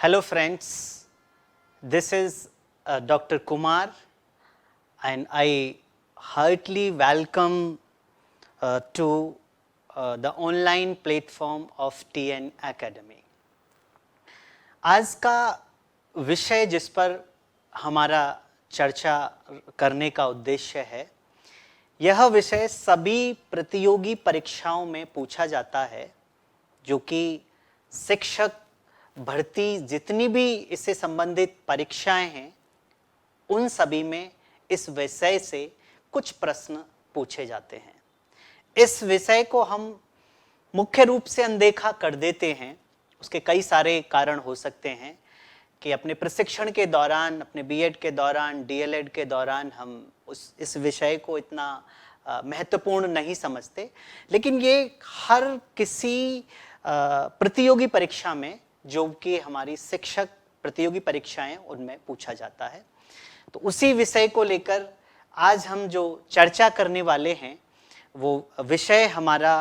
Hello friends, this is Dr. Kumar and I heartily welcome to the online platform of TN Academy. आज का विषय जिस पर हमारा चर्चा करने का उद्देश्य है, यह विषय सभी प्रतियोगी परीक्षाओं में पूछा जाता है, जो कि शिक्षक भर्ती जितनी भी इससे संबंधित परीक्षाएं हैं, उन सभी में इस विषय से कुछ प्रश्न पूछे जाते हैं। इस विषय को हम मुख्य रूप से अनदेखा कर देते हैं। उसके कई सारे कारण हो सकते हैं कि अपने प्रशिक्षण के दौरान, अपने बीएड के दौरान, डीएलएड के दौरान हम इस विषय को इतना महत्वपूर्ण नहीं समझते, लेकिन ये हर किसी प्रतियोगी परीक्षा में, जो कि हमारी शिक्षक प्रतियोगी परीक्षाएं, उनमें पूछा जाता है। तो उसी विषय को लेकर आज हम जो चर्चा करने वाले हैं, वो विषय हमारा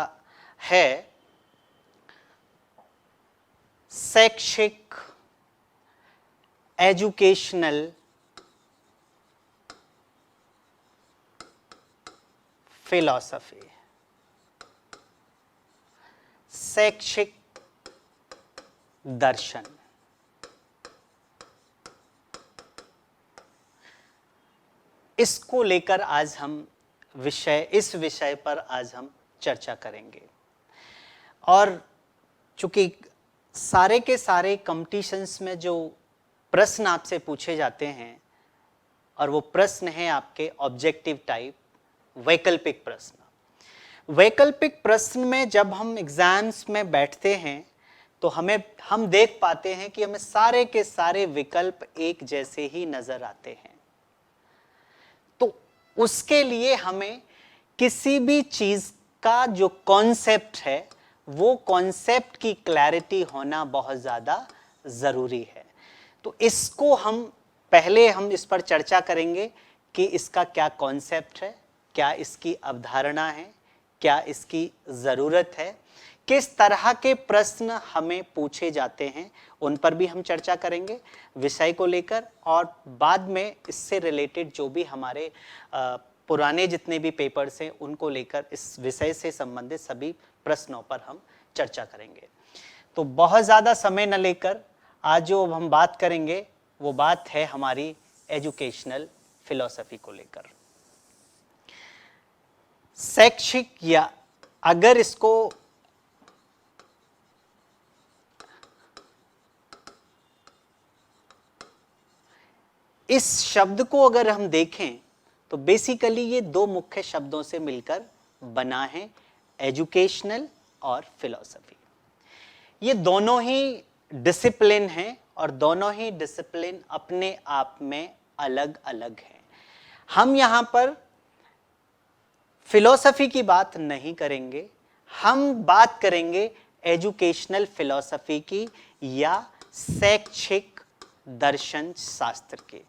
है शैक्षिक एजुकेशनल फिलॉसफी, शैक्षिक दर्शन। इसको लेकर आज हम इस विषय पर आज हम चर्चा करेंगे। और चूंकि सारे के सारे कॉम्पिटिशन्स में जो प्रश्न आपसे पूछे जाते हैं, और वो प्रश्न है आपके ऑब्जेक्टिव टाइप, वैकल्पिक प्रश्न। वैकल्पिक प्रश्न में जब हम एग्जाम्स में बैठते हैं तो हम देख पाते हैं कि हमें सारे के सारे विकल्प एक जैसे ही नजर आते हैं। तो उसके लिए हमें किसी भी चीज का जो कॉन्सेप्ट है, वो कॉन्सेप्ट की क्लैरिटी होना बहुत ज्यादा जरूरी है। तो इसको हम इस पर चर्चा करेंगे कि इसका क्या कॉन्सेप्ट है, क्या इसकी अवधारणा है, क्या इसकी जरूरत है, किस तरह के प्रश्न हमें पूछे जाते हैं, उन पर भी हम चर्चा करेंगे विषय को लेकर। और बाद में इससे रिलेटेड जो भी हमारे पुराने जितने भी पेपर्स हैं, उनको लेकर इस विषय से संबंधित सभी प्रश्नों पर हम चर्चा करेंगे। तो बहुत ज़्यादा समय न लेकर आज जो हम बात करेंगे, वो बात है हमारी एजुकेशनल फिलॉसफी को लेकर। शैक्षिक, या अगर इसको इस शब्द को अगर हम देखें तो बेसिकली ये दो मुख्य शब्दों से मिलकर बना है, एजुकेशनल और फिलॉसफी। ये दोनों ही डिसिप्लिन हैं और दोनों ही डिसिप्लिन अपने आप में अलग अलग हैं। हम यहाँ पर फिलॉसफी की बात नहीं करेंगे, हम बात करेंगे एजुकेशनल फिलॉसफी की या शैक्षिक दर्शन शास्त्र की।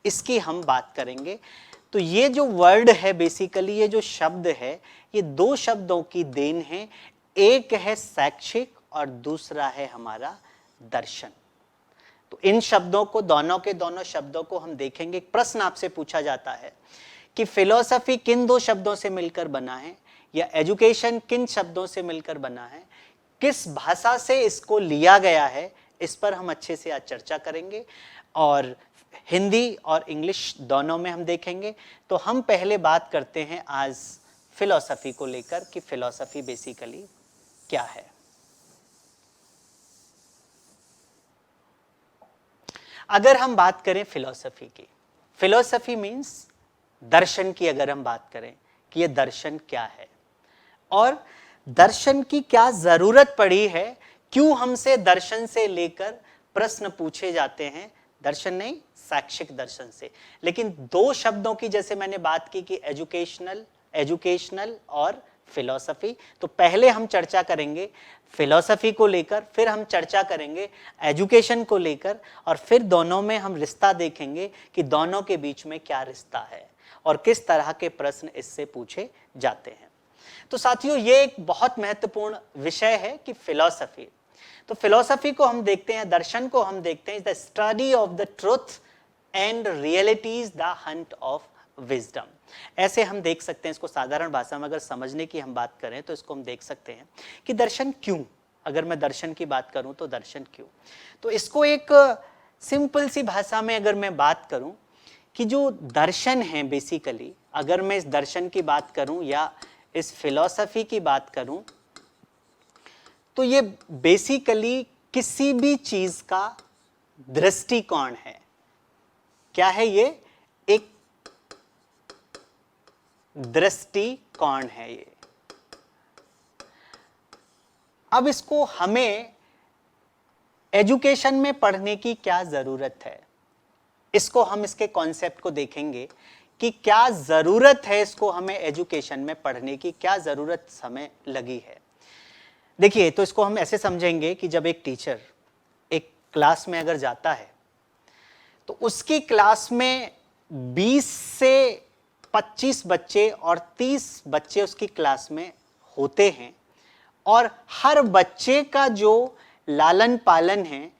इसकी हम बात करेंगे। तो ये जो वर्ड है, बेसिकली ये जो शब्द है, ये दो शब्दों की देन है। एक है शैक्षिक और दूसरा है हमारा दर्शन। तो इन शब्दों को, दोनों के दोनों शब्दों को हम देखेंगे। एक प्रश्न आपसे पूछा जाता है कि फिलॉसफी किन दो शब्दों से मिलकर बना है, या एजुकेशन किन शब्दों से मिलकर बना है, किस भाषा से इसको लिया गया है, इस पर हम अच्छे से आज चर्चा करेंगे। और हिंदी और इंग्लिश दोनों में हम देखेंगे। तो हम पहले बात करते हैं आज फिलॉसफी को लेकर कि फिलॉसफी बेसिकली क्या है। अगर हम बात करें फिलॉसफी की, फिलॉसफी मीन्स दर्शन की, अगर हम बात करें कि ये दर्शन क्या है और दर्शन की क्या जरूरत पड़ी है, क्यों हमसे दर्शन से लेकर प्रश्न पूछे जाते हैं, दर्शन नहीं शैक्षिक दर्शन से। लेकिन दो शब्दों की जैसे मैंने बात की कि एजुकेशनल और फिलॉसफी, तो पहले हम चर्चा करेंगे फिलॉसफी को लेकर, फिर हम चर्चा करेंगे एजुकेशन को लेकर, और फिर दोनों में हम रिश्ता देखेंगे कि दोनों के बीच में क्या रिश्ता है और किस तरह के प्रश्न इससे पूछे जाते हैं। तो साथियों, ये एक बहुत महत्वपूर्ण विषय है कि फिलॉसफी, तो फिलॉसफी को हम देखते हैं, दर्शन को हम देखते हैं, the study of the truth and realities the Hunt of wisdom. ऐसे हम देख सकते हैं इसको, साधारण भाषा में अगर समझने की हम बात करें तो इसको हम देख सकते हैं कि दर्शन क्यों, अगर मैं दर्शन की बात करूं तो दर्शन क्यों। तो इसको एक सिंपल सी भाषा में अगर मैं बात करूं कि जो दर्शन है बेसिकली, अगर मैं इस दर्शन की बात करूं या इस फिलॉसफी की बात करूं, तो ये बेसिकली किसी भी चीज का दृष्टिकोण है। क्या है ये? एक दृष्टिकोण है ये। अब इसको हमें एजुकेशन में पढ़ने की क्या जरूरत है, इसको हम इसके कॉन्सेप्ट को देखेंगे कि क्या जरूरत है इसको हमें एजुकेशन में पढ़ने की, क्या जरूरत समय लगी है। देखिए, तो इसको हम ऐसे समझेंगे कि जब एक टीचर एक क्लास में अगर जाता है तो उसकी क्लास में 20 से 25 बच्चे और 30 बच्चे उसकी क्लास में होते हैं, और हर बच्चे का जो लालन पालन है,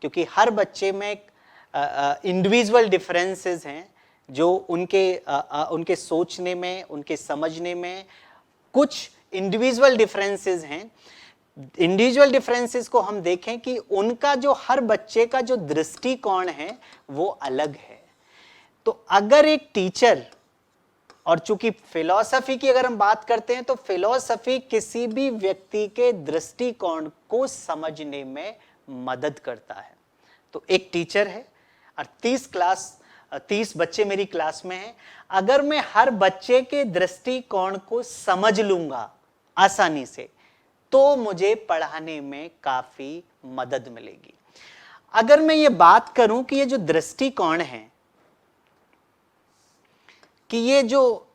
क्योंकि हर बच्चे में इंडिविजुअल डिफरेंसेस हैं, जो उनके सोचने में, उनके समझने में कुछ इंडिविजुअल डिफरेंसेस हैं। इंडिविजुअल डिफरेंसेस को हम देखें कि उनका जो हर बच्चे का जो दृष्टिकोण है वो अलग है। तो अगर एक टीचर, और चूंकि फिलॉसफी की अगर हम बात करते हैं तो फिलॉसफी किसी भी व्यक्ति के दृष्टिकोण को समझने में मदद करता है। तो एक टीचर है और 30 बच्चे मेरी क्लास में हैं, अगर मैं हर बच्चे के दृष्टिकोण को समझ लूंगा आसानी से तो मुझे पढ़ाने में काफी मदद मिलेगी। अगर मैं ये बात करूं कि ये जो दृष्टिकोण है, कि ये जो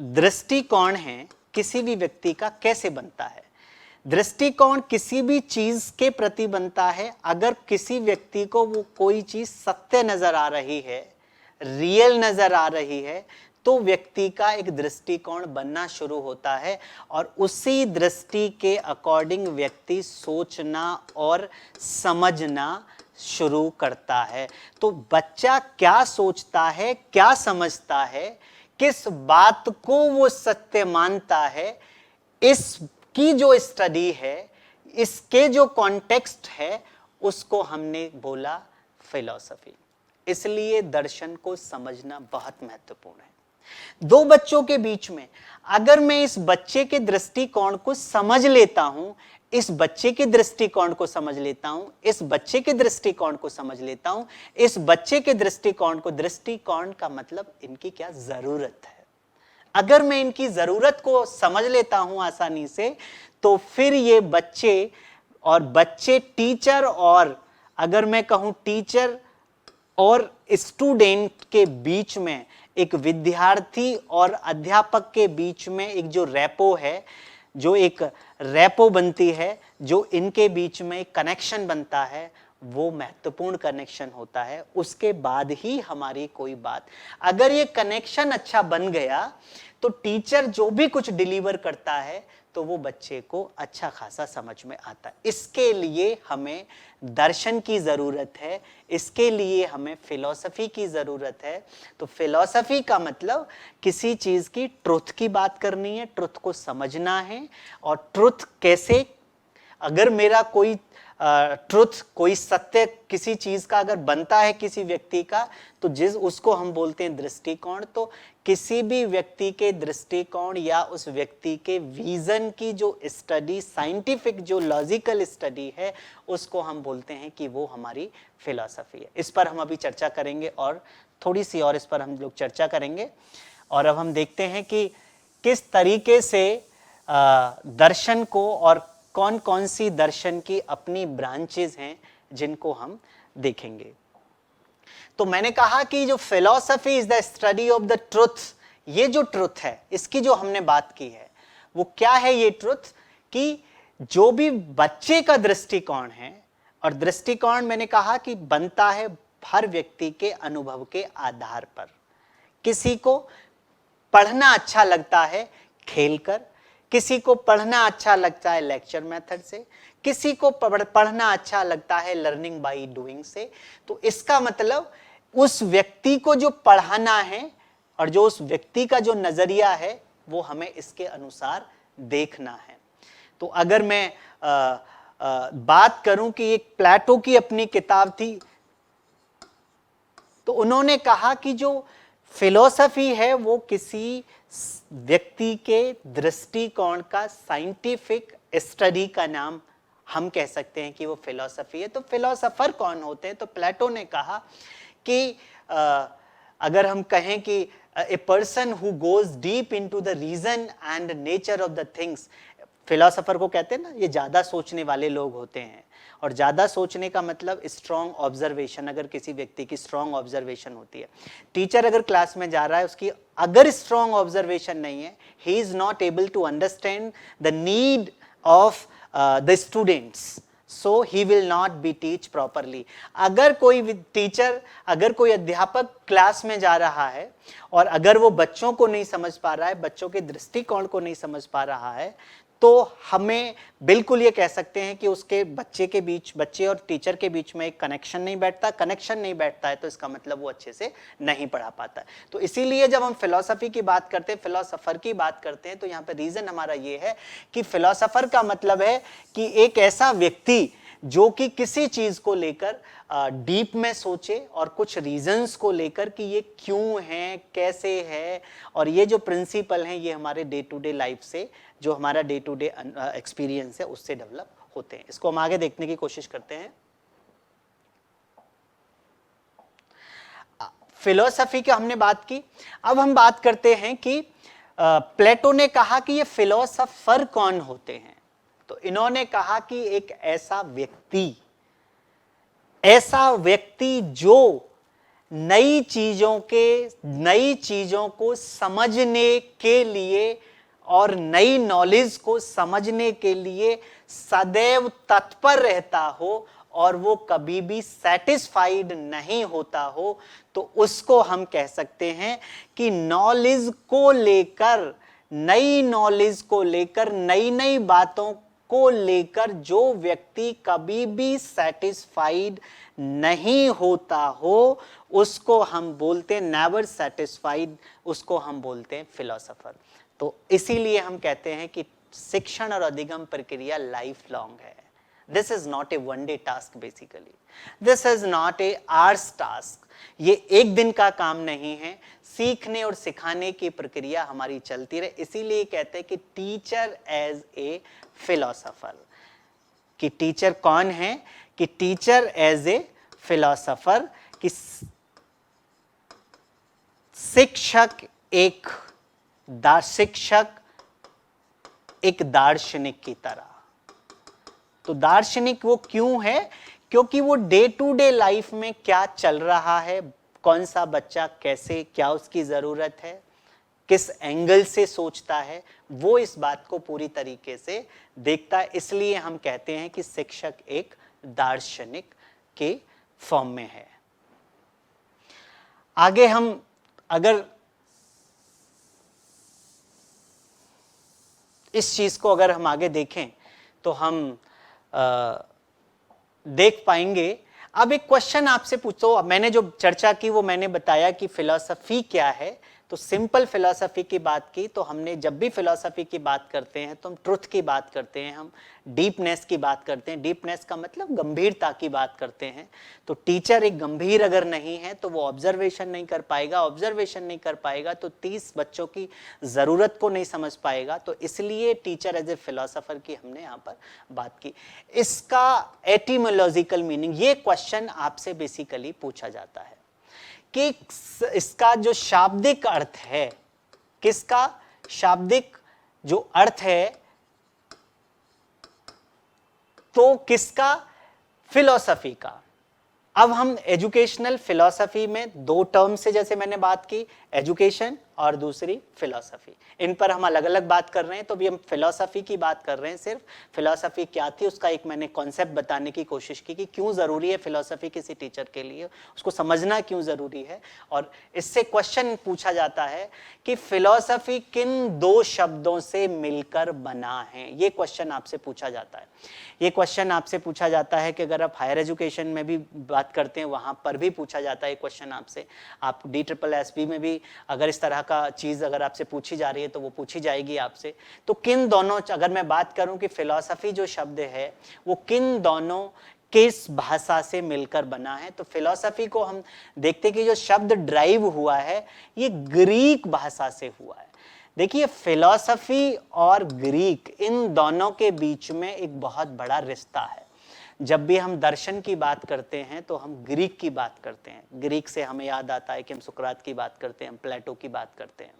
दृष्टिकोण है किसी भी व्यक्ति का कैसे बनता है। दृष्टिकोण किसी भी चीज के प्रति बनता है अगर किसी व्यक्ति को वो कोई चीज सत्य नजर आ रही है, रियल नजर आ रही है, तो व्यक्ति का एक दृष्टिकोण बनना शुरू होता है और उसी दृष्टि के अकॉर्डिंग व्यक्ति सोचना और समझना शुरू करता है। तो बच्चा क्या सोचता है, क्या समझता है, किस बात को वो सत्य मानता है, इसकी जो स्टडी है, इसके जो कॉन्टेक्स्ट है, उसको हमने बोला फिलॉसफी। इसलिए दर्शन को समझना बहुत महत्वपूर्ण है। दो बच्चों के बीच में अगर मैं इस बच्चे के दृष्टिकोण को समझ लेता हूं, इस बच्चे के दृष्टिकोण को समझ लेता हूं, इस बच्चे के दृष्टिकोण को समझ लेता हूं, इस बच्चे के दृष्टिकोण को, दृष्टिकोण का मतलब इनकी क्या जरूरत है, अगर मैं इनकी जरूरत को समझ लेता हूं आसानी से, तो फिर ये बच्चे टीचर, और अगर मैं कहूं टीचर और स्टूडेंट के बीच में, एक विद्यार्थी और अध्यापक के बीच में एक जो रेपो है, जो एक रेपो बनती है, जो इनके बीच में कनेक्शन बनता है, वो महत्वपूर्ण कनेक्शन होता है। उसके बाद ही हमारी कोई बात, अगर ये कनेक्शन अच्छा बन गया तो टीचर जो भी कुछ डिलीवर करता है तो वो बच्चे को अच्छा खासा समझ में आता है। इसके लिए हमें दर्शन की जरूरत है, इसके लिए हमें फिलॉसफी की जरूरत है। तो फिलॉसफी का मतलब किसी चीज की ट्रुथ की बात करनी है, ट्रुथ को समझना है, और ट्रुथ कैसे, अगर मेरा कोई ट्रुथ, कोई सत्य किसी चीज का अगर बनता है किसी व्यक्ति का, तो उसको हम बोलते हैं दृष्टिकोण। तो किसी भी व्यक्ति के दृष्टिकोण या उस व्यक्ति के विजन की जो स्टडी, साइंटिफिक जो लॉजिकल स्टडी है, उसको हम बोलते हैं कि वो हमारी फिलॉसफी है। इस पर हम अभी चर्चा करेंगे और थोड़ी सी और इस पर हम लोग चर्चा करेंगे। और अब हम देखते हैं कि किस तरीके से दर्शन को, और कौन कौन सी दर्शन की अपनी ब्रांचेस हैं जिनको हम देखेंगे। तो मैंने कहा कि जो philosophy is the study of the truth, ये जो ट्रुथ है इसकी जो हमने बात की है वो क्या है? ये ट्रुथ कि जो भी बच्चे का दृष्टिकोण है, और दृष्टिकोण मैंने कहा कि बनता है हर व्यक्ति के अनुभव के आधार पर। किसी को पढ़ना अच्छा लगता है खेलकर, किसी को पढ़ना अच्छा लगता है लेक्चर मेथड से, किसी को पढ़ना अच्छा लगता है लर्निंग बाय डूइंग से, तो इसका मतलब उस व्यक्ति को जो पढ़ाना है और जो उस व्यक्ति का जो नजरिया है वो हमें इसके अनुसार देखना है। तो अगर मैं बात करूं कि एक प्लेटो की अपनी किताब थी, तो उन्होंने कहा कि जो फिलॉसफी है वो किसी व्यक्ति के दृष्टिकोण का साइंटिफिक स्टडी का नाम हम कह सकते हैं कि वो फिलॉसफी है। तो फिलॉसफर कौन होते हैं? तो प्लेटो ने कहा कि अगर हम कहें कि a person who goes deep into the reason and nature of the things, philosopher को कहते हैं ना, ये ज्यादा सोचने वाले लोग होते हैं। और ज्यादा सोचने का मतलब स्ट्रॉन्ग ऑब्जर्वेशन, अगर किसी व्यक्ति की स्ट्रॉन्ग ऑब्जर्वेशन होती है। टीचर अगर क्लास में जा रहा है, उसकी अगर स्ट्रॉन्ग ऑब्जर्वेशन नहीं है, he is not able to understand the need of the students, so he will not be teach properly. अगर कोई टीचर, अगर कोई अध्यापक क्लास में जा रहा है और अगर वो बच्चों को नहीं समझ पा रहा है, बच्चों के दृष्टिकोण को नहीं समझ पा रहा है, तो हमें बिल्कुल ये कह सकते हैं कि उसके बच्चे और टीचर के बीच में एक कनेक्शन नहीं बैठता है, तो इसका मतलब वो अच्छे से नहीं पढ़ा पाता है। तो इसीलिए जब हम फिलॉसफी की बात करते हैं, फिलॉसफर की बात करते हैं, तो यहाँ पे रीजन हमारा ये है कि फिलॉसफर का मतलब है कि एक ऐसा व्यक्ति जो कि किसी चीज को लेकर डीप में सोचे और कुछ रीजंस को लेकर कि ये क्यों है, कैसे है, और ये जो प्रिंसिपल हैं ये हमारे डे टू डे लाइफ से, जो हमारा डे टू डे एक्सपीरियंस है, उससे डेवलप होते हैं। इसको हम आगे देखने की कोशिश करते हैं। फिलॉसफी की हमने बात की, अब हम बात करते हैं कि प्लेटो ने कहा कि ये फिलॉसफर कौन होते हैं। तो इन्होंने कहा कि एक ऐसा व्यक्ति जो नई चीजों को समझने के लिए और नई नॉलेज को समझने के लिए सदैव तत्पर रहता हो और वो कभी भी सेटिस्फाइड नहीं होता हो, तो उसको हम कह सकते हैं कि नॉलेज को लेकर, नई नई बातों को लेकर जो व्यक्ति कभी भी सेटिस्फाइड नहीं होता हो, उसको हम बोलते हैं नेवर सेटिस्फाइड, उसको हम बोलते हैं फिलॉसफर। तो इसीलिए हम कहते हैं कि शिक्षण और अधिगम प्रक्रिया लाइफ लॉन्ग है। This is not a one day task, basically this is not a hours task. ये एक दिन का काम नहीं है, सीखने और सिखाने की प्रक्रिया हमारी चलती रहे। इसीलिए कहते हैं कि टीचर एज ए फिलॉसफर। कि टीचर कौन है? कि टीचर एज ए फिलॉसफर, कि शिक्षक एक दार्शनिक की तरह। तो दार्शनिक वो क्यों है? क्योंकि वो डे टू डे लाइफ में क्या चल रहा है, कौन सा बच्चा कैसे, क्या उसकी जरूरत है, किस एंगल से सोचता है, वो इस बात को पूरी तरीके से देखता है। इसलिए हम कहते हैं कि शिक्षक एक दार्शनिक के फॉर्म में है। आगे हम अगर इस चीज को अगर हम आगे देखें तो हम देख पाएंगे। अब एक क्वेश्चन आपसे पूछो, मैंने जो चर्चा की वो मैंने बताया कि फिलॉसफी क्या है। तो सिंपल फिलॉसफी की बात की, तो हमने जब भी फिलॉसफी की बात करते हैं तो हम ट्रुथ की बात करते हैं, हम डीपनेस की बात करते हैं। डीपनेस का मतलब गंभीरता की बात करते हैं। तो टीचर एक गंभीर अगर नहीं है तो वो ऑब्जर्वेशन नहीं कर पाएगा, तो 30 बच्चों की जरूरत को नहीं समझ पाएगा। तो इसलिए टीचर एज ए फिलॉसफर की हमने यहाँ पर बात की। इसका एटिमोलॉजिकल मीनिंग, ये क्वेश्चन आपसे बेसिकली पूछा जाता है कि इसका जो शाब्दिक अर्थ है, किसका शाब्दिक जो अर्थ है, तो किसका? फिलॉसफी का। अब हम एजुकेशनल फिलॉसफी में दो टर्म से, जैसे मैंने बात की, एजुकेशन और दूसरी फिलॉसफी। इन पर हम अलग अलग बात कर रहे हैं, तो अभी हम फिलॉसफी की बात कर रहे हैं। सिर्फ फिलॉसफी क्या थी उसका एक मैंने कॉन्सेप्ट बताने की कोशिश की कि क्यों ज़रूरी है फिलॉसफी किसी टीचर के लिए, उसको समझना क्यों ज़रूरी है। और इससे क्वेश्चन पूछा जाता है कि फिलॉसफी किन दो शब्दों से मिलकर बना है, ये क्वेश्चन आपसे पूछा जाता है। ये क्वेश्चन आपसे पूछा जाता है कि अगर आप हायर एजुकेशन में भी बात करते हैं वहाँ पर भी पूछा जाता है क्वेश्चन आपसे। आप DSSB में भी अगर इस तरह का चीज़ अगर आपसे पूछी जा रही है तो वो पूछी जाएगी आपसे। तो किन दोनों, अगर मैं बात करूं कि फिलॉसफी जो शब्द है वो किन दोनों किस भाषा से मिलकर बना है, तो फिलॉसफी को हम देखते कि जो शब्द ड्राइव हुआ है ये ग्रीक भाषा से हुआ है। देखिए फिलॉसफी और ग्रीक, इन दोनों के बीच में एक बहुत बड़ा रिश्ता है। जब भी हम दर्शन की बात करते हैं तो हम ग्रीक की बात करते हैं। ग्रीक से हमें याद आता है कि हम सुकरात की बात करते हैं, हम प्लेटो की बात करते हैं,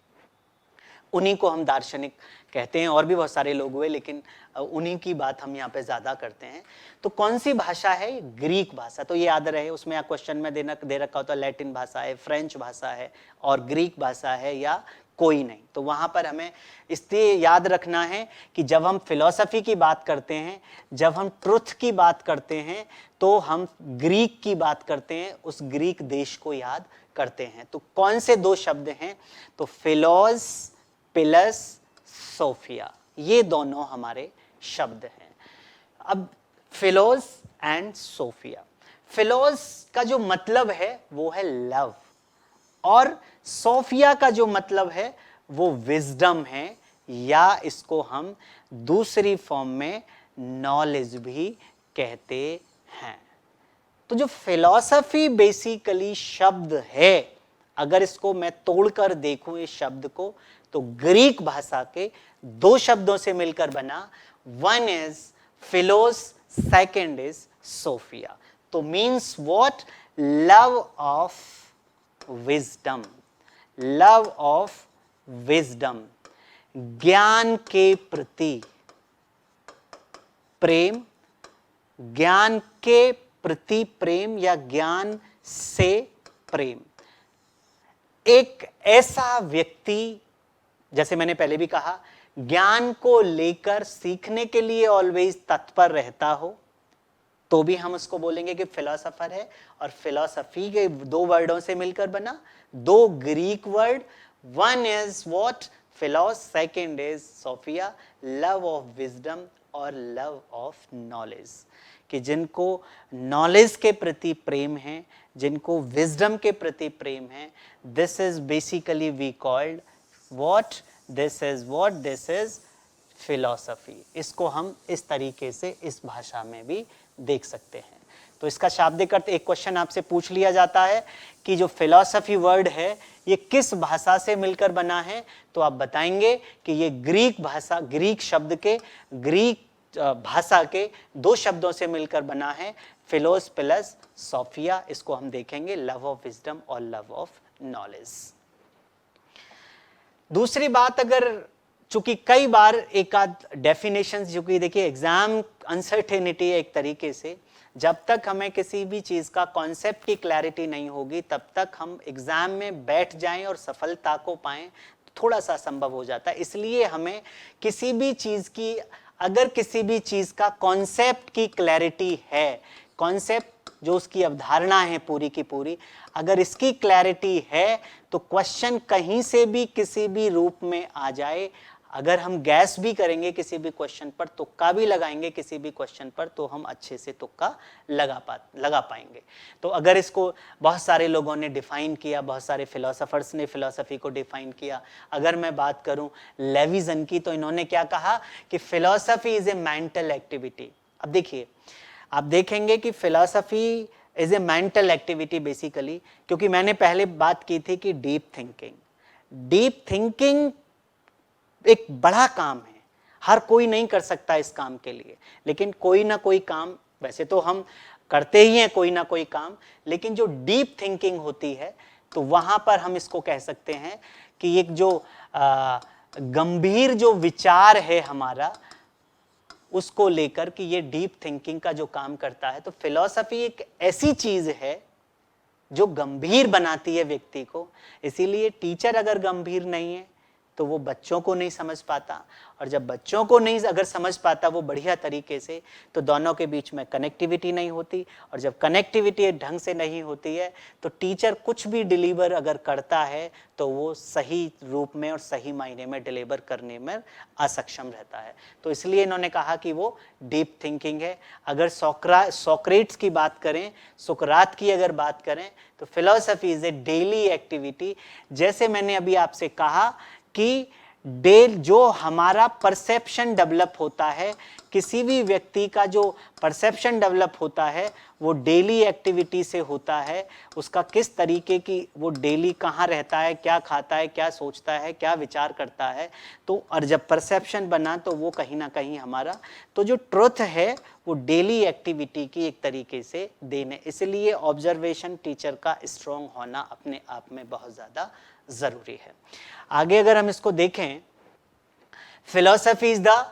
उन्हीं को हम दार्शनिक कहते हैं। और भी बहुत सारे लोग हुए लेकिन उन्हीं की बात हम यहाँ पे ज़्यादा करते हैं। तो कौन सी भाषा है? ग्रीक भाषा। तो ये याद रहे, उसमें क्वेश्चन में दे रखा होता है लैटिन भाषा है, फ्रेंच भाषा है और ग्रीक भाषा है या कोई नहीं। तो वहाँ पर हमें इसलिए याद रखना है कि जब हम फिलॉसफी की बात करते हैं, जब हम ट्रुथ की बात करते हैं, तो हम ग्रीक की बात करते हैं, उस ग्रीक देश को याद करते हैं। तो कौन से दो शब्द हैं? तो फिलोस पिलस सोफिया, ये दोनों हमारे शब्द हैं। अब फिलोस एंड सोफिया, फिलोस का जो मतलब है वो है लव, और सोफिया का जो मतलब है वो विजडम है, या इसको हम दूसरी फॉर्म में नॉलेज भी कहते हैं। तो जो फिलॉसफी बेसिकली शब्द है, अगर इसको मैं तोड़कर देखूं इस शब्द को, तो ग्रीक भाषा के दो शब्दों से मिलकर बना। One is philos, second is sophia. तो means what? Love of wisdom, love of wisdom, ज्ञान के प्रति प्रेम, ज्ञान के प्रति प्रेम या ज्ञान से प्रेम। एक ऐसा व्यक्ति, जैसे मैंने पहले भी कहा, ज्ञान को लेकर सीखने के लिए ऑलवेज तत्पर रहता हो, तो भी हम उसको बोलेंगे कि फिलोसोफर है। और फिलोसफी के दो वर्डों से मिलकर बना, दो Greek word, one is what? Philos, second is sophia, love of wisdom और लव ऑफ नॉलेज। कि जिनको नॉलेज के प्रति प्रेम है, जिनको विजडम के प्रति प्रेम है, this is basically we called what? This is philosophy. इसको हम इस तरीके से इस भाषा में भी देख सकते हैं। तो इसका शाब्दिक अर्थ, एक क्वेश्चन आपसे पूछ लिया जाता है कि जो फिलॉसफी वर्ड है ये किस भाषा से मिलकर बना है, तो आप बताएंगे कि ये ग्रीक भाषा, ग्रीक शब्द के, ग्रीक भाषा के दो शब्दों से मिलकर बना है, फिलोस प्लस सोफिया। इसको हम देखेंगे लव ऑफ विजडम और लव ऑफ नॉलेज। दूसरी बात, अगर चूंकि कई बार एक आध डेफिनेशन, चूंकि देखिए एग्जाम अनसर्टेनिटी है एक तरीके से, जब तक हमें किसी भी चीज का कॉन्सेप्ट की क्लैरिटी नहीं होगी तब तक हम एग्जाम में बैठ जाएं और सफलता को पाएं थोड़ा सा संभव हो जाता है। इसलिए हमें किसी भी चीज की, अगर किसी भी चीज का कॉन्सेप्ट की क्लैरिटी है, कॉन्सेप्ट जो उसकी अवधारणा है पूरी की पूरी, अगर इसकी क्लैरिटी है तो क्वेश्चन कहीं से भी किसी भी रूप में आ जाए, अगर हम गैस भी करेंगे किसी भी क्वेश्चन पर, तुक्का भी लगाएंगे किसी भी क्वेश्चन पर, तो हम अच्छे से तुक्का लगा पाएंगे। तो अगर इसको बहुत सारे लोगों ने डिफाइन किया, बहुत सारे फिलोसोफर्स ने फिलॉसफी को डिफाइन किया। अगर मैं बात करूं लेविसन की, तो इन्होंने क्या कहा कि philosophy is a mental activity. अब देखिए, आप देखेंगे कि philosophy is a mental activity basically, क्योंकि मैंने पहले बात की थी कि डीप थिंकिंग एक बड़ा काम है, हर कोई नहीं कर सकता इस काम के लिए, लेकिन कोई ना कोई काम, वैसे तो हम करते ही हैं कोई ना कोई काम, लेकिन जो डीप थिंकिंग होती है तो वहां पर हम इसको कह सकते हैं कि एक जो गंभीर जो विचार है हमारा, उसको लेकर कि ये डीप थिंकिंग का जो काम करता है। तो फिलॉसफी एक ऐसी चीज है जो गंभीर बनाती है व्यक्ति को। इसीलिए टीचर अगर गंभीर नहीं है तो वो बच्चों को नहीं समझ पाता, और जब बच्चों को नहीं अगर समझ पाता वो बढ़िया तरीके से, तो दोनों के बीच में कनेक्टिविटी नहीं होती, और जब कनेक्टिविटी ढंग से नहीं होती है तो टीचर कुछ भी डिलीवर अगर करता है तो वो सही रूप में और सही मायने में डिलीवर करने में असक्षम रहता है। तो इसलिए इन्होंने कहा कि वो डीप थिंकिंग है। अगर सोक्रेट्स की बात करें, सुकरात की अगर बात करें, तो philosophy is a daily activity. जैसे मैंने अभी आपसे कहा कि जो हमारा परसेप्शन डेवलप होता है, किसी भी व्यक्ति का जो परसेप्शन डेवलप होता है वो डेली एक्टिविटी से होता है। उसका किस तरीके की वो डेली कहाँ रहता है, क्या खाता है, क्या सोचता है, क्या विचार करता है, तो और जब परसेप्शन बना तो वो कहीं ना कहीं हमारा, तो जो ट्रुथ है वो डेली एक्टिविटी की एक तरीके से देने। इसलिए ऑब्जर्वेशन टीचर का स्ट्रॉन्ग होना अपने आप में बहुत ज़्यादा ज़रूरी है। आगे अगर हम इसको देखें, philosophy is the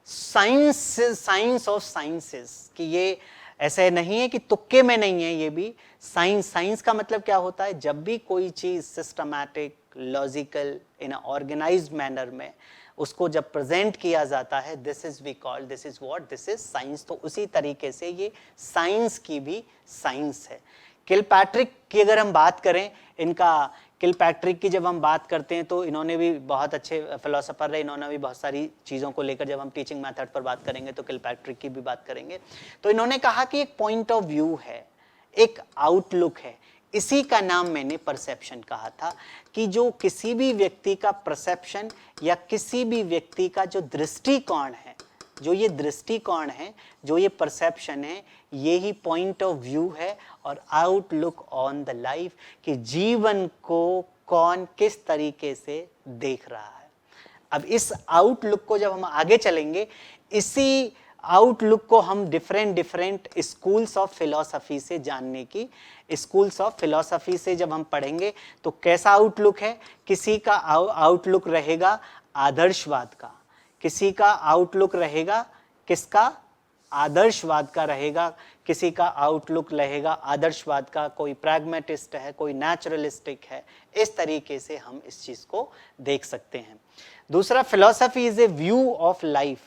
science of sciences, कि ये ऐसे नहीं है कि तुक्के में नहीं है, ये भी साइंस का मतलब क्या होता है, जब भी कोई चीज systematic, logical, in organized manner में उसको जब प्रेजेंट किया जाता है, this is we call, this is what, this is science. तो उसी तरीके से ये साइंस की भी साइंस है। किलपैट्रिक की अगर हम बात करें, इनका किलपैट्रिक की जब हम बात करते हैं तो इन्होंने भी बहुत अच्छे फिलोसोफर रहे, इन्होंने भी बहुत सारी चीज़ों को लेकर, जब हम टीचिंग मेथड पर बात करेंगे तो किलपैट्रिक की भी बात करेंगे। तो इन्होंने कहा कि एक पॉइंट ऑफ व्यू है, एक आउटलुक है, इसी का नाम मैंने परसेप्शन कहा था, कि जो किसी भी व्यक्ति का परसेप्शन या किसी भी व्यक्ति का जो दृष्टिकोण है, जो ये दृष्टिकोण है, जो ये परसेप्शन है, ये ही पॉइंट ऑफ व्यू है और आउटलुक ऑन द लाइफ, कि जीवन को कौन किस तरीके से देख रहा है। अब इस आउटलुक को जब हम आगे चलेंगे, इसी आउटलुक को हम डिफरेंट स्कूल्स ऑफ फिलॉसफी से जानने की, स्कूल्स ऑफ फिलॉसफी से जब हम पढ़ेंगे तो कैसा आउटलुक है, किसी का आउटलुक रहेगा आदर्शवाद का, किसी का आउटलुक रहेगा किसका, आदर्शवाद का रहेगा, किसी का आउटलुक रहेगा आदर्शवाद का, कोई प्रैग्मेटिस्ट है, कोई नेचुरलिस्टिक है। इस तरीके से हम इस चीज को देख सकते हैं। दूसरा, philosophy is a view of life,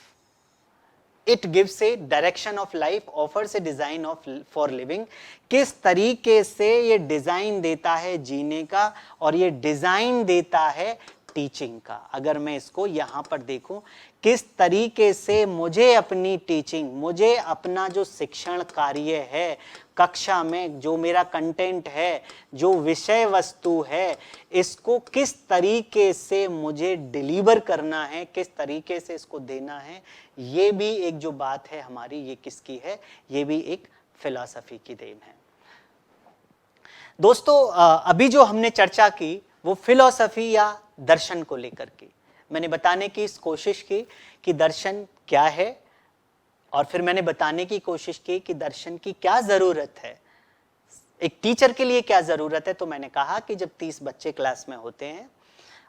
it gives A direction of life, offers A design of for living. किस तरीके से ये डिजाइन देता है जीने का, और ये डिजाइन देता है टीचिंग का। अगर मैं इसको यहाँ पर देखूं, किस तरीके से मुझे अपनी टीचिंग, मुझे अपना जो शिक्षण कार्य है, कक्षा में जो मेरा कंटेंट है, जो विषय वस्तु है, इसको किस तरीके से मुझे डिलीवर करना है, किस तरीके से इसको देना है, ये भी एक जो बात है हमारी, ये किसकी है, ये भी एक फिलॉसफी की देन है। दोस्तों, अभी जो हमने चर्चा की वो फिलॉसफी या दर्शन को लेकर के मैंने बताने की कोशिश की कि दर्शन क्या है, और फिर मैंने बताने की कोशिश की कि दर्शन की क्या जरूरत है, एक टीचर के लिए क्या जरूरत है। तो मैंने कहा कि जब 30 बच्चे क्लास में होते हैं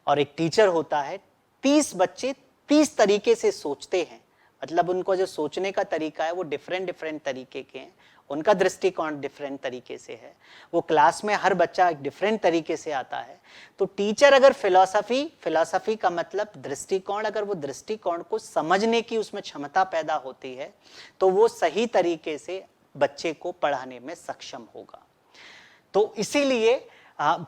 और एक टीचर होता है, 30 बच्चे 30 तरीके से सोचते हैं, मतलब उनको जो सोचने का तरीका है वो डिफरेंट तरीके के हैं, उनका दृष्टिकोण डिफरेंट तरीके से है, वो क्लास में हर बच्चा एक डिफरेंट तरीके से आता है। तो टीचर अगर फिलॉसफी का मतलब दृष्टिकोण, अगर वो दृष्टिकोण को समझने की उसमें क्षमता पैदा होती है तो वो सही तरीके से बच्चे को पढ़ाने में सक्षम होगा। तो इसीलिए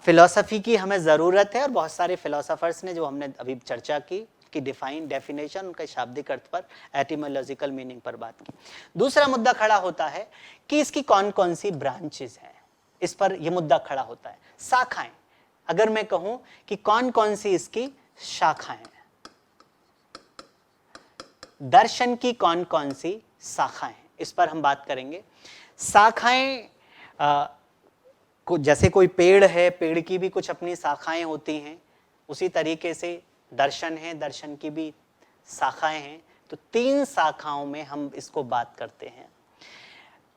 फिलॉसफी की हमें जरूरत है, और बहुत सारे फिलोसोफर्स ने जो हमने अभी चर्चा की कि डेफिनेशन, उनके शाब्दिक अर्थ पर, एटिमोलॉजिकल मीनिंग पर बात की। दूसरा मुद्दा खड़ा होता है कि इसकी कौन कौन सी ब्रांचेस हैं, इस पर यह मुद्दा खड़ा होता है, शाखाएं। अगर मैं कहूं कि कौन कौन सी इसकी शाखाएं हैं, दर्शन की कौन कौन सी शाखाएं हैं, इस पर हम बात करेंगे। शाखाएं जैसे कोई पेड़ है, पेड़ की भी कुछ अपनी शाखाएं होती हैं, उसी तरीके से दर्शन है, दर्शन की भी शाखाएं हैं। तो 3 शाखाओं में हम इसको बात करते हैं।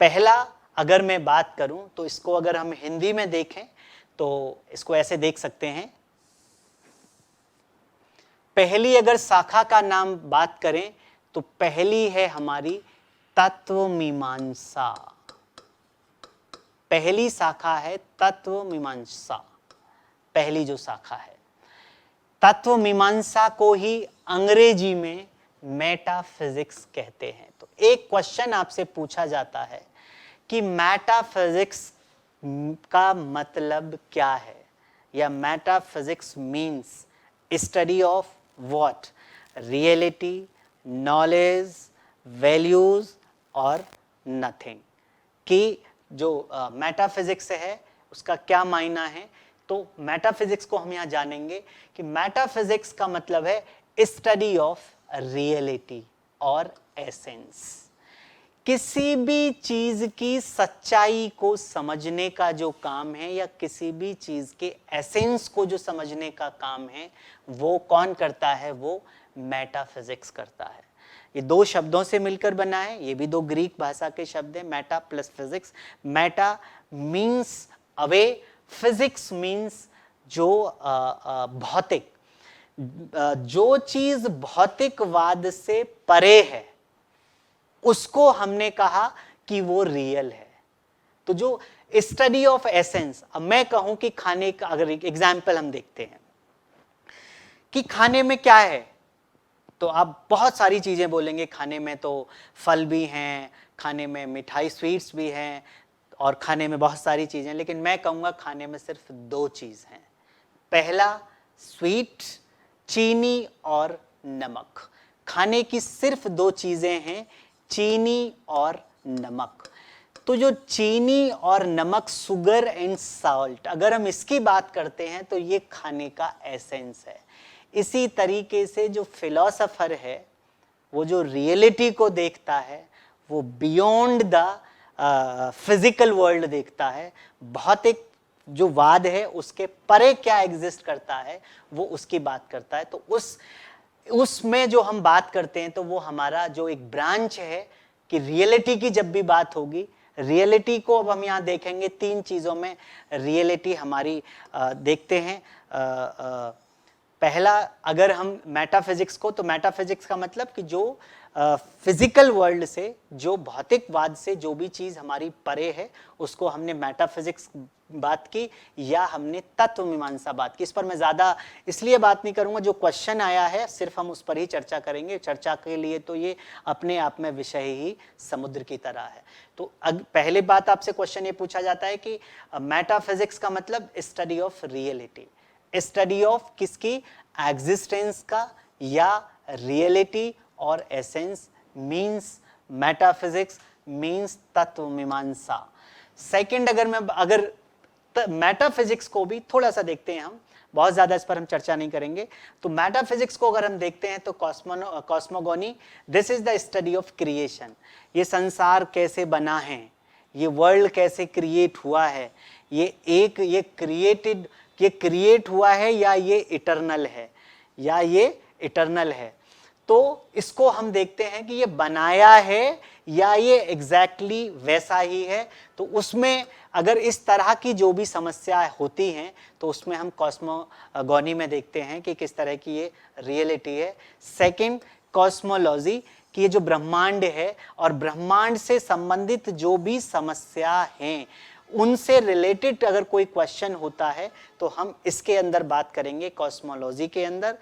पहला, अगर मैं बात करूं तो इसको अगर हम हिंदी में देखें तो इसको ऐसे देख सकते हैं। पहली अगर शाखा का नाम बात करें तो पहली है हमारी तत्व मीमांसा। पहली शाखा है तत्व मीमांसा, पहली जो शाखा है। तत्व मीमांसा को ही अंग्रेजी में मेटाफिजिक्स कहते हैं। तो एक क्वेश्चन आपसे पूछा जाता है कि मेटाफिजिक्स का मतलब क्या है, या metaphysics means study of what, reality, knowledge, values और नथिंग। कि जो मेटाफिजिक्स है उसका क्या मायना है। तो मेटाफिजिक्स को हम यहाँ जानेंगे कि मेटाफिजिक्स का मतलब है स्टडी ऑफ रियलिटी और एसेंस। किसी भी चीज की सच्चाई को समझने का जो काम है, या किसी भी चीज के एसेंस को जो समझने का काम है, वो कौन करता है, वो मेटाफिजिक्स करता है। ये दो शब्दों से मिलकर बना है, ये भी दो ग्रीक भाषा के शब्द हैं, Meta plus physics. Meta means away, physics means जो भौतिक, जो चीज भौतिकवाद से परे है उसको हमने कहा कि वो रियल है। तो जो स्टडी ऑफ एसेंस, अब मैं कहूं कि खाने का, अगर एक एग्जाम्पल हम देखते हैं कि खाने में क्या है, तो आप बहुत सारी चीजें बोलेंगे। खाने में तो फल भी हैं, खाने में मिठाई स्वीट्स भी हैं, और खाने में बहुत सारी चीजें, लेकिन मैं कहूंगा खाने में सिर्फ दो चीज हैं। पहला स्वीट, चीनी और नमक। खाने की सिर्फ दो चीजें हैं, चीनी और नमक। तो जो चीनी और नमक, शुगर एंड सॉल्ट, अगर हम इसकी बात करते हैं तो ये खाने का एसेंस है। इसी तरीके से जो फिलोसोफर है वो जो रियलिटी को देखता है वो बियॉन्ड द फिजिकल वर्ल्ड देखता है। भौतिक जो वाद है उसके परे क्या एग्जिस्ट करता है वो उसकी बात करता है। तो उसमें जो हम बात करते हैं तो वो हमारा जो एक ब्रांच है कि रियलिटी की जब भी बात होगी, रियलिटी को अब हम यहाँ देखेंगे तीन चीजों में रियलिटी हमारी देखते हैं। पहला, अगर हम मेटाफिजिक्स को, तो मेटाफिजिक्स का मतलब कि जो फिजिकल वर्ल्ड से, जो भौतिकवाद से जो भी चीज हमारी परे है उसको हमने मेटाफिजिक्स बात की, या हमने तत्व मीमांसा बात की। इस पर मैं ज्यादा इसलिए बात नहीं करूंगा, जो क्वेश्चन आया है सिर्फ हम उस पर ही चर्चा करेंगे। चर्चा के लिए तो ये अपने आप में विषय ही समुद्र की तरह है। तो पहले बात आपसे क्वेश्चन ये पूछा जाता है कि मेटाफिजिक्स का मतलब study of reality, study of किसकी, एग्जिस्टेंस का, या रियलिटी और एसेंस मींस मेटाफिजिक्स मींस तत्व मीमांसा। सेकंड, अगर मेटाफिजिक्स को भी थोड़ा सा देखते हैं हम, बहुत ज्यादा इस पर हम चर्चा नहीं करेंगे। तो मेटाफिजिक्स को अगर हम देखते हैं तो cosmogony, this is the study of creation. ये संसार कैसे बना है, ये वर्ल्ड कैसे क्रिएट हुआ है, ये क्रिएट हुआ है, या ये इटर्नल है, या ये इटर्नल है। तो इसको हम देखते हैं कि ये बनाया है या ये एग्जैक्टली वैसा ही है। तो उसमें अगर इस तरह की जो भी समस्या होती हैं तो उसमें हम कॉस्मोगोनी में देखते हैं कि किस तरह की ये रियलिटी है। सेकंड, कॉस्मोलॉजी, कि ये जो ब्रह्मांड है और ब्रह्मांड से संबंधित जो भी समस्या हैं उनसे रिलेटेड अगर कोई क्वेश्चन होता है तो हम इसके अंदर बात करेंगे, कॉस्मोलॉजी के अंदर।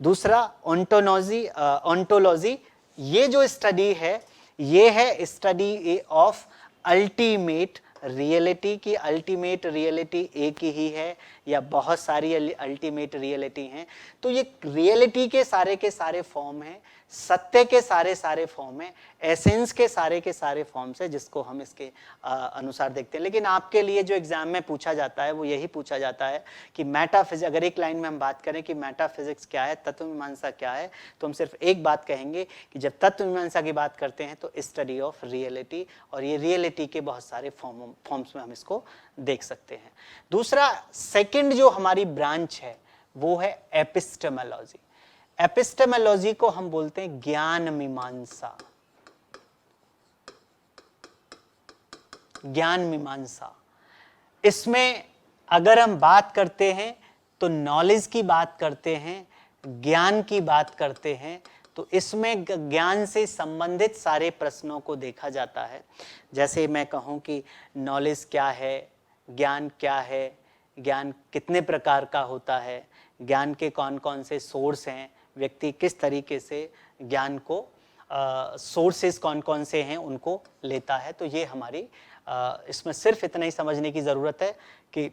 दूसरा, ओंटोलॉजी, ये जो स्टडी है ये है स्टडी ऑफ अल्टीमेट रियलिटी की। अल्टीमेट रियलिटी एक ही है या बहुत सारी अल्टीमेट रियलिटी हैं। तो ये रियलिटी के सारे फॉर्म हैं, सत्य के सारे फॉर्म हैं, एसेंस के सारे फॉर्म्स है, जिसको हम इसके अनुसार देखते हैं। लेकिन आपके लिए जो एग्जाम में पूछा जाता है वो यही पूछा जाता है कि मेटाफिजिक्स, अगर एक लाइन में हम बात करें कि मेटाफिजिक्स क्या है, तत्व मीमांसा क्या है, तो हम सिर्फ एक बात कहेंगे कि जब तत्व मीमांसा की बात करते हैं तो स्टडी ऑफ रियलिटी, और ये रियलिटी के बहुत सारे फॉर्म्स में हम इसको देख सकते हैं। दूसरा, सेकंड जो हमारी ब्रांच है वो है एपिस्टेमोलॉजी। एपिस्टेमोलॉजी को हम बोलते हैं ज्ञान मीमांसा। ज्ञान मीमांसा, इसमें अगर हम बात करते हैं तो नॉलेज की बात करते हैं, ज्ञान की बात करते हैं। तो इसमें ज्ञान से संबंधित सारे प्रश्नों को देखा जाता है। जैसे मैं कहूँ कि नॉलेज क्या है, ज्ञान क्या है, ज्ञान कितने प्रकार का होता है, ज्ञान के कौन कौन से सोर्स हैं, व्यक्ति किस तरीके से ज्ञान को सोर्सेस कौन कौन से हैं उनको लेता है। तो ये हमारी इसमें सिर्फ इतना ही समझने की ज़रूरत है कि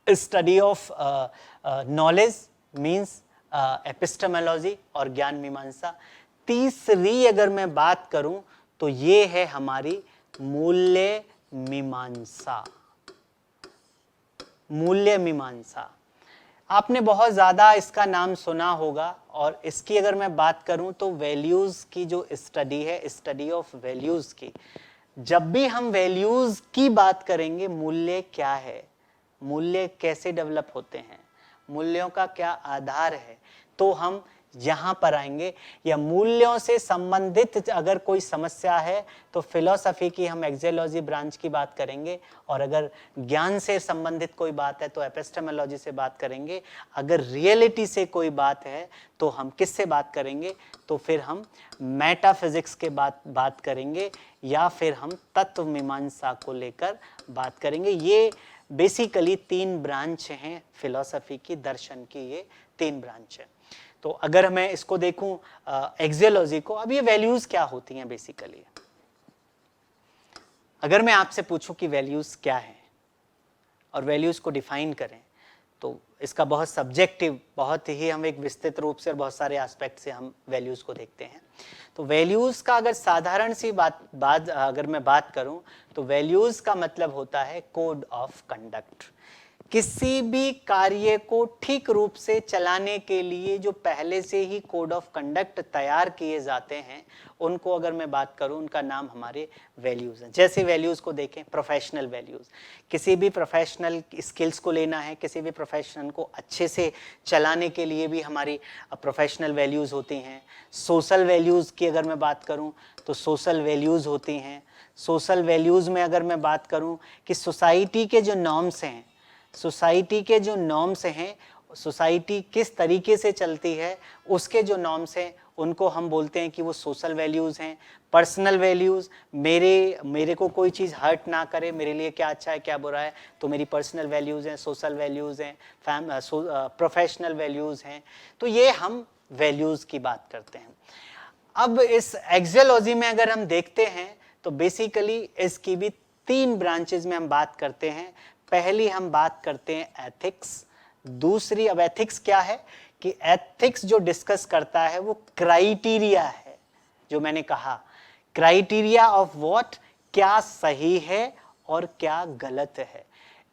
study of knowledge means epistemology और ज्ञान मीमांसा। तीसरी अगर मैं बात करूं तो ये है हमारी मूल्य मीमांसा। मूल्य मीमांसा आपने बहुत ज़्यादा इसका नाम सुना होगा, और इसकी अगर मैं बात करूं तो वैल्यूज़ की जो स्टडी है, स्टडी ऑफ वैल्यूज़ की। जब भी हम वैल्यूज़ की बात करेंगे, मूल्य क्या है, मूल्य कैसे डेवलप होते हैं, मूल्यों का क्या आधार है, तो हम यहाँ पर आएंगे। या मूल्यों से संबंधित अगर कोई समस्या है तो फिलॉसफी की हम एक्सियोलॉजी ब्रांच की बात करेंगे, और अगर ज्ञान से संबंधित कोई बात है तो एपिस्टेमोलॉजी से बात करेंगे। अगर रियलिटी से कोई बात है तो हम किससे बात करेंगे, तो फिर हम मेटाफिजिक्स के बात करेंगे, या फिर हम तत्व मीमांसा को लेकर बात करेंगे। ये बेसिकली 3 ब्रांच हैं फिलॉसफी की, दर्शन की ये 3 ब्रांच है। तो अगर मैं इसको देखूं एक्सियोलॉजी को, अब ये वैल्यूज क्या होती हैं बेसिकली। अगर मैं आपसे पूछूं कि वैल्यूज क्या है और वैल्यूज को डिफाइन करें, तो इसका बहुत सब्जेक्टिव, बहुत ही हम एक विस्तृत रूप से और बहुत सारे एस्पेक्ट से हम वैल्यूज को देखते हैं। तो वैल्यूज का अगर साधारण सी बात अगर मैं बात करूं तो वैल्यूज का मतलब होता है कोड ऑफ कंडक्ट। किसी भी कार्य को ठीक रूप से चलाने के लिए जो पहले से ही कोड ऑफ कंडक्ट तैयार किए जाते हैं, उनको अगर मैं बात करूं, उनका नाम हमारे वैल्यूज हैं। जैसे वैल्यूज को देखें, प्रोफेशनल वैल्यूज, किसी भी प्रोफेशनल स्किल्स को लेना है, किसी भी प्रोफेशन को अच्छे से चलाने के लिए भी हमारी प्रोफेशनल वैल्यूज होती हैं। सोशल वैल्यूज की अगर मैं बात करूं तो सोशल वैल्यूज होती हैं। सोशल वैल्यूज में अगर मैं बात करूं कि सोसाइटी के जो नॉर्म्स हैं, सोसाइटी के जो नॉर्म्स हैं, सोसाइटी किस तरीके से चलती है, उसके जो नॉर्म्स हैं उनको हम बोलते हैं कि वो सोशल वैल्यूज़ हैं। पर्सनल वैल्यूज़, मेरे को कोई चीज़ हर्ट ना करे, मेरे लिए क्या अच्छा है क्या बुरा है, तो मेरी पर्सनल वैल्यूज़ हैं, सोशल वैल्यूज़ हैं, प्रोफेशनल वैल्यूज़ हैं। तो ये हम वैल्यूज़ की बात करते हैं। अब इस एक्सियोलॉजी में अगर हम देखते हैं तो बेसिकली इसकी भी 3 ब्रांचेज में हम बात करते हैं। पहली हम बात करते हैं एथिक्स, दूसरी, अब एथिक्स क्या है कि एथिक्स जो डिस्कस करता है वो क्राइटेरिया है, जो मैंने कहा क्राइटेरिया ऑफ व्हाट, क्या सही है और क्या गलत है।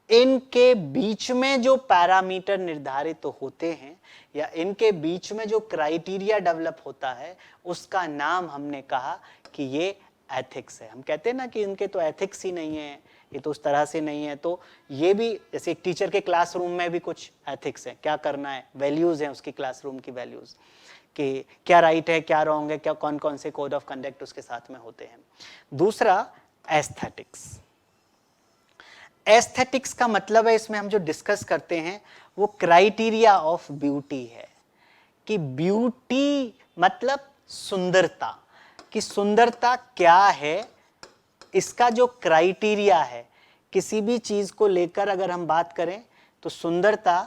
इनके बीच में जो पैरामीटर निर्धारित होते हैं या इनके बीच में जो क्राइटेरिया डेवलप होता है, उसका नाम हमने कहा कि ये एथिक्स है। हम कहते हैं ना कि इनके तो एथिक्स ही नहीं है, ये तो उस तरह से नहीं है। तो ये भी जैसे एक टीचर के क्लासरूम में भी कुछ एथिक्स है, क्या करना है, वैल्यूज हैं उसकी क्लासरूम की वैल्यूज, कि क्या राइट है क्या रॉन्ग है, क्या कौन कौन से कोड ऑफ कंडक्ट उसके साथ में होते हैं। दूसरा एस्थेटिक्स। एस्थेटिक्स का मतलब है, इसमें हम जो डिस्कस करते हैं वो क्राइटेरिया ऑफ ब्यूटी है, कि ब्यूटी मतलब सुंदरता, कि सुंदरता क्या है, इसका जो क्राइटेरिया है। किसी भी चीज को लेकर अगर हम बात करें तो सुंदरता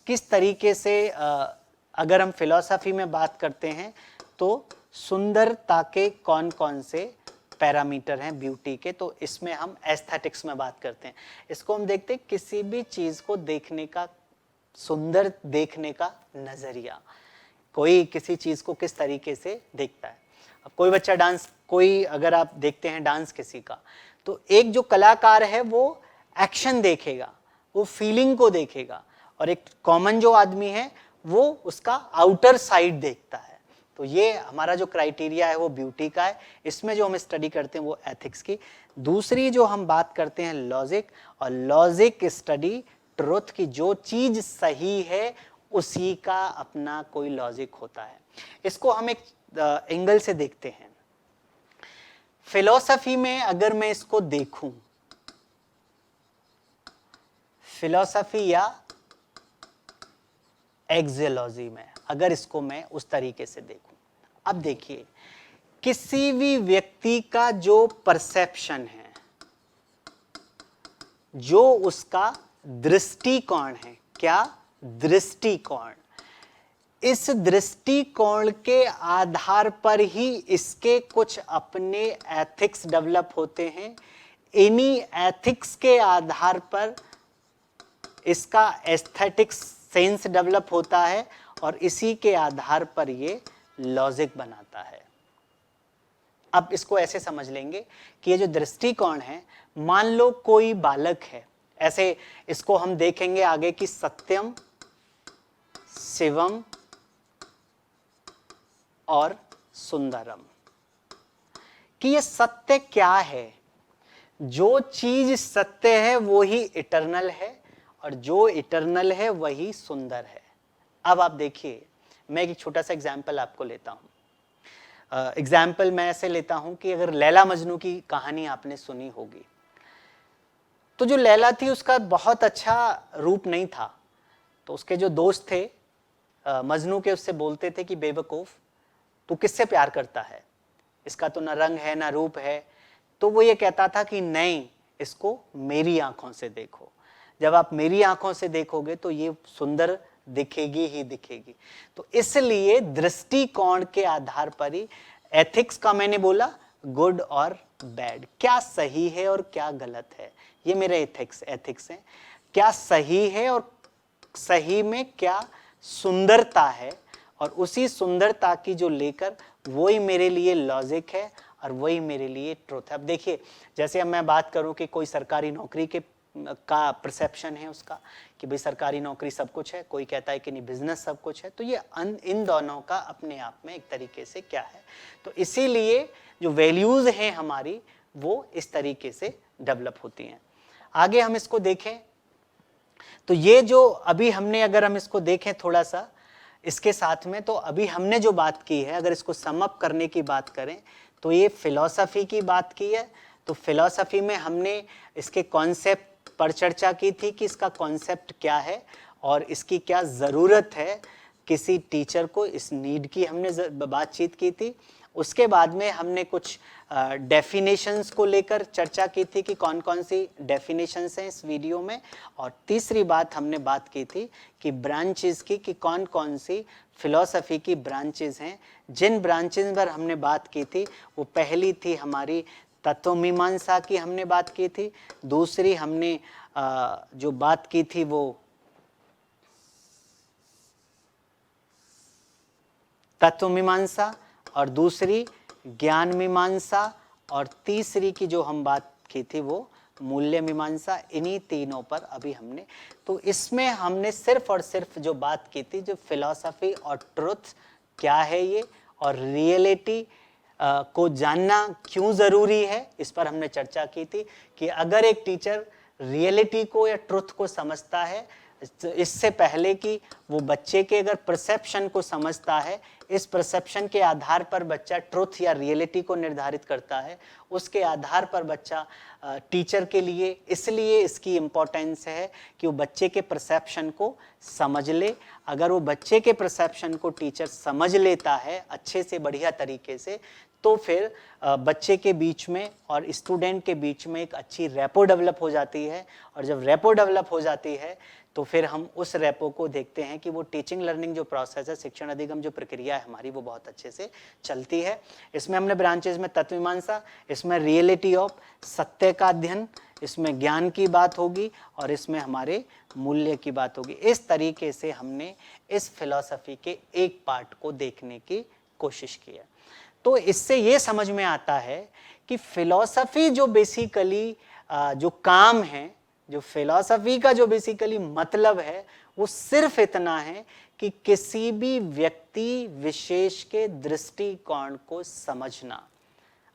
किस तरीके से, अगर हम फिलॉसफी में बात करते हैं तो सुंदरता के कौन कौन से पैरामीटर हैं ब्यूटी के, तो इसमें हम एस्थेटिक्स में बात करते हैं। इसको हम देखते हैं किसी भी चीज को देखने का, सुंदर देखने का नजरिया, कोई किसी चीज को किस तरीके से देखता है। अब कोई बच्चा डांस, कोई अगर आप देखते हैं डांस किसी का, तो एक जो कलाकार है वो एक्शन देखेगा, वो फीलिंग को देखेगा, और एक कॉमन जो आदमी है वो उसका आउटर साइड देखता है। तो ये हमारा जो क्राइटेरिया है वो ब्यूटी का है। इसमें जो हम स्टडी करते हैं वो एथिक्स की। दूसरी जो हम बात करते हैं लॉजिक, और लॉजिक स्टडी ट्रुथ की, जो चीज सही है उसी का अपना कोई लॉजिक होता है। इसको हम एक एंगल से देखते हैं। फिलॉसफी में अगर मैं इसको देखूं, फिलॉसफी या एक्सियोलॉजी में अगर इसको मैं उस तरीके से देखूं, अब देखिए, किसी भी व्यक्ति का जो परसेप्शन है, जो उसका दृष्टिकोण है, क्या दृष्टिकोण, इस दृष्टिकोण के आधार पर ही इसके कुछ अपने एथिक्स डेवलप होते हैं। इन्हीं एथिक्स के आधार पर इसका एस्थेटिक्स सेंस डेवलप होता है और इसी के आधार पर ये लॉजिक बनाता है। अब इसको ऐसे समझ लेंगे कि ये जो दृष्टिकोण है, मान लो कोई बालक है, ऐसे इसको हम देखेंगे आगे कि सत्यम, शिवम और सुंदरम, कि ये सत्य क्या है। जो चीज सत्य है वो ही इटर्नल है और जो इटर्नल है वही सुंदर है। अब आप देखिए, मैं एक छोटा सा एग्जाम्पल आपको लेता हूं। एग्जाम्पल मैं ऐसे लेता हूं कि अगर लैला मजनू की कहानी आपने सुनी होगी, तो जो लैला थी उसका बहुत अच्छा रूप नहीं था, तो उसके जो दोस्त थे मजनू के, उससे बोलते थे कि बेवकूफ, तू किससे प्यार करता है, इसका तो ना रंग है ना रूप है। तो वो ये कहता था कि नहीं, इसको मेरी आंखों से देखो, जब आप मेरी आंखों से देखोगे तो ये सुंदर दिखेगी ही दिखेगी। तो इसलिए दृष्टिकोण के आधार पर ही एथिक्स का मैंने बोला गुड और बैड, क्या सही है और क्या गलत है, ये मेरे एथिक्स है। क्या सही है और सही में क्या सुंदरता है, और उसी सुंदरता की जो लेकर वही मेरे लिए लॉजिक है और वही मेरे लिए ट्रुथ है। अब देखिए, जैसे अब मैं बात करूं कि कोई सरकारी नौकरी का परसेप्शन है उसका कि भाई सरकारी नौकरी सब कुछ है, कोई कहता है कि नहीं बिजनेस सब कुछ है, तो ये इन दोनों का अपने आप में एक तरीके से क्या है। तो इसीलिए जो वैल्यूज हैं हमारी वो इस तरीके से डेवलप होती हैं। आगे हम इसको देखें तो ये जो अभी हमने, अगर हम इसको देखें थोड़ा सा इसके साथ में, तो अभी हमने जो बात की है, अगर इसको सम अप करने की बात करें तो ये फिलॉसफी की बात की है। तो फिलॉसफी में हमने इसके कॉन्सेप्ट पर चर्चा की थी कि इसका कॉन्सेप्ट क्या है और इसकी क्या ज़रूरत है किसी टीचर को, इस नीड की हमने बातचीत की थी। उसके बाद में हमने कुछ डेफिनेशंस को लेकर चर्चा की थी कि कौन कौन सी डेफिनेशंस हैं इस वीडियो में। और तीसरी बात हमने बात की थी कि ब्रांचेस की, कि कौन कौन सी फिलॉसफी की ब्रांचेस हैं। जिन ब्रांचेस पर हमने बात की थी वो पहली थी हमारी तत्वमीमांसा की, हमने बात की थी। दूसरी हमने जो बात की थी वो तत्वमीमांसा, और दूसरी ज्ञान मीमांसा, और तीसरी की जो हम बात की थी वो मूल्य मीमांसा। इन्हीं तीनों पर अभी हमने, तो इसमें हमने सिर्फ और सिर्फ जो बात की थी, जो फिलॉसफी और ट्रुथ क्या है ये, और रियलिटी को जानना क्यों ज़रूरी है, इस पर हमने चर्चा की थी कि अगर एक टीचर रियलिटी को या ट्रुथ को समझता है, इससे पहले कि वो बच्चे के अगर परसेप्शन को समझता है, इस परसेप्शन के आधार पर बच्चा ट्रुथ या रियलिटी को निर्धारित करता है, उसके आधार पर बच्चा टीचर के लिए, इसलिए इसकी इम्पोर्टेंस है कि वो बच्चे के परसेप्शन को समझ ले। अगर वो बच्चे के परसेप्शन को टीचर समझ लेता है अच्छे से, बढ़िया तरीके से, तो फिर बच्चे के बीच में और स्टूडेंट के बीच में एक अच्छी रेपो डेवलप हो जाती है। और जब रेपो डेवलप हो जाती है तो फिर हम उस रेपो को देखते हैं कि वो टीचिंग लर्निंग जो प्रोसेस है, शिक्षण अधिगम जो प्रक्रिया है हमारी, वो बहुत अच्छे से चलती है। इसमें हमने ब्रांचेज में तत्वमीमांसा, इसमें रियलिटी ऑफ सत्य का अध्ययन, इसमें ज्ञान की बात होगी और इसमें हमारे मूल्य की बात होगी। इस तरीके से हमने इस फिलॉसफी के एक पार्ट को देखने की कोशिश की है। तो इससे ये समझ में आता है कि फिलॉसफी जो बेसिकली जो काम है, जो फिलॉसफी का जो बेसिकली मतलब है, वो सिर्फ इतना है कि किसी भी व्यक्ति विशेष के दृष्टिकोण को समझना,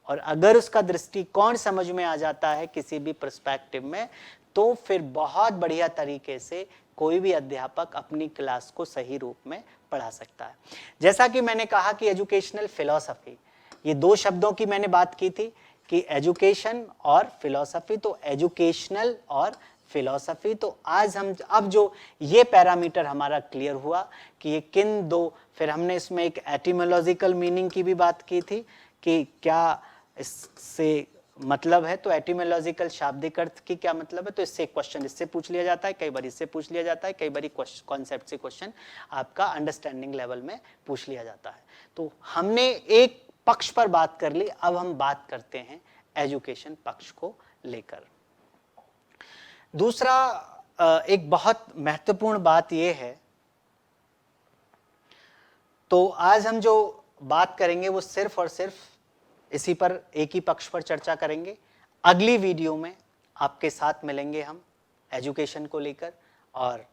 और अगर उसका दृष्टिकोण समझ में आ जाता है किसी भी पर्सपेक्टिव में, तो फिर बहुत बढ़िया तरीके से कोई भी अध्यापक अपनी क्लास को सही रूप में पढ़ा सकता है। जैसा कि मैंने कहा कि एजुकेशनल फिलॉसफी, ये दो शब्दों की मैंने बात की थी कि एजुकेशन और फिलॉसफी। तो एजुकेशनल और फिलॉसफी। तो आज हम अब जो ये पैरामीटर हमारा क्लियर हुआ कि ये किन दो, फिर हमने इसमें एक एटिमोलॉजिकल मीनिंग की भी बात की थी कि क्या इससे मतलब है, तो एटिमोलॉजिकल शाब्दिक अर्थ की क्या मतलब है, तो इससे क्वेश्चन इससे पूछ लिया जाता है, कई बार इससे पूछ लिया जाता है, कई बार कॉन्सेप्ट से क्वेश्चन आपका अंडरस्टैंडिंग लेवल में पूछ लिया जाता है। तो हमने एक पक्ष पर बात कर ली, अब हम बात करते हैं एजुकेशन पक्ष को लेकर। दूसरा एक बहुत महत्वपूर्ण बात यह है, तो आज हम जो बात करेंगे वो सिर्फ और सिर्फ इसी पर, एक ही पक्ष पर चर्चा करेंगे। अगली वीडियो में आपके साथ मिलेंगे हम एजुकेशन को लेकर, और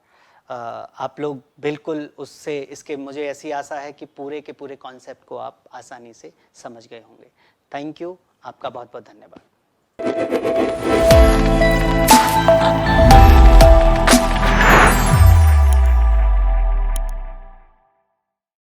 आप लोग बिल्कुल उससे, इसके मुझे ऐसी आशा है कि पूरे के पूरे कॉन्सेप्ट को आप आसानी से समझ गए होंगे। थैंक यू, आपका बहुत बहुत धन्यवाद।